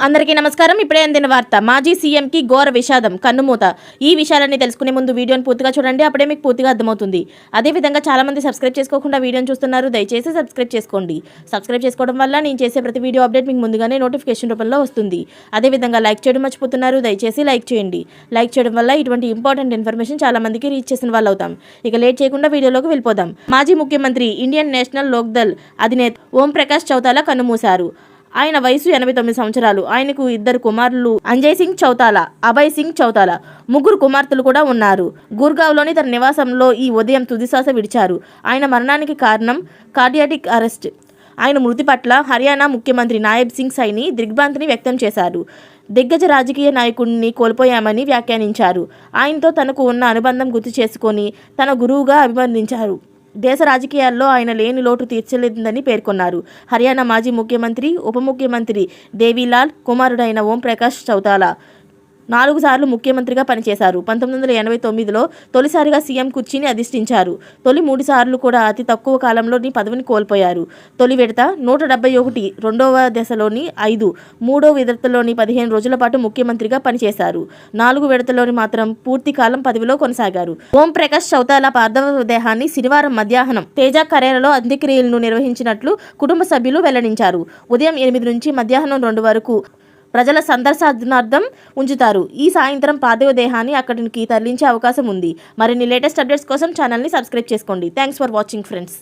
అందరికీ నమస్కారం. ఇప్పుడే అందిన వార్త. మాజీ సీఎంకి ఘోర విషాదం, కన్నుమూత. ఈ విషయాలన్నీ తెలుసుకునే ముందు వీడియోని పూర్తిగా చూడండి, అప్పుడే మీకు పూర్తిగా అర్థమవుతుంది. అదేవిధంగా చాలా మంది సబ్స్క్రైబ్ చేసుకోకుండా వీడియోని చూస్తున్నారు, దయచేసి సబ్స్క్రైబ్ చేసుకోండి. సబ్స్క్రైబ్ చేసుకోవడం వల్ల నేను చేసే ప్రతి వీడియో అప్డేట్ మీకు ముందుగానే నోటిఫికేషన్ రూపంలో వస్తుంది. అదేవిధంగా లైక్ చేయడం మర్చిపోతున్నారు, దయచేసి లైక్ చేయండి. లైక్ చేయడం వల్ల ఇటువంటి ఇంపార్టెంట్ ఇన్ఫర్మేషన్ చాలా మందికి రీచ్ చేసిన వాళ్ళు అవుతాం. ఇక లేట్ చేయకుండా వీడియోలోకి వెళ్ళిపోదాం. మాజీ ముఖ్యమంత్రి, ఇండియన్ నేషనల్ లోక్దల్ అధినేత ఓం ప్రకాష్ చౌతాలా కన్నుమూశారు. ఆయన వయసు 89 సంవత్సరాలు. ఆయనకు ఇద్దరు కుమారులు అంజయ్ సింగ్ చౌతాలా, అభయ్ సింగ్ చౌతాలా, ముగ్గురు కుమార్తెలు కూడా ఉన్నారు. గుర్గావ్లోని తన నివాసంలో ఈ ఉదయం తుదిశ్వాస విడిచారు. ఆయన మరణానికి కారణం కార్డియాటిక్ అరెస్ట్. ఆయన మృతి పట్ల హర్యానా ముఖ్యమంత్రి నాయబ్ సింగ్ సైని దిగ్భ్రాంతిని వ్యక్తం చేశారు. దిగ్గజ రాజకీయ నాయకుడిని కోల్పోయామని వ్యాఖ్యానించారు. ఆయనతో తనకు ఉన్న అనుబంధం గుర్తు చేసుకొని తన గురువుగా అభివర్ణించారు. దేశ రాజకీయాల్లో ఆయన లేని లోటు తీర్చలేదని పేర్కొన్నారు. హర్యానా మాజీ ముఖ్యమంత్రి, ఉప ముఖ్యమంత్రి దేవీలాల్ కుమారుడైన ఓం ప్రకాష్ చౌతాలా 4 సార్లు ముఖ్యమంత్రిగా పనిచేశారు. 1989లో తొలిసారిగా సీఎం కుర్చీని అధిష్ఠించారు. తొలి 3 సార్లు కూడా అతి తక్కువ కాలంలోని పదవిని కోల్పోయారు. తొలి విడత 171, రెండవ దశలోని 5, మూడో విడతలోని 15 రోజుల పాటు ముఖ్యమంత్రిగా పనిచేశారు. 4 విడతలోని మాత్రం పూర్తి కాలం పదవిలో కొనసాగారు. ఓం ప్రకాష్ చౌతాలా పార్థివ దేహాన్ని శనివారం మధ్యాహ్నం తేజ కరేరాలో అంత్యక్రియలను నిర్వహించినట్లు కుటుంబ సభ్యులు వెల్లడించారు. ఉదయం 8 నుంచి మధ్యాహ్నం 2 వరకు ప్రజల సందర్శనార్థం ఉంచుతారు. ఈ సాయంత్రం పార్థివ దేహాన్ని అక్కడికి తరలించే అవకాశం ఉంది. మరిన్ని లేటెస్ట్ అప్డేట్స్ కోసం ఛానల్ని సబ్స్క్రైబ్ చేసుకోండి. Thanks for watching friends.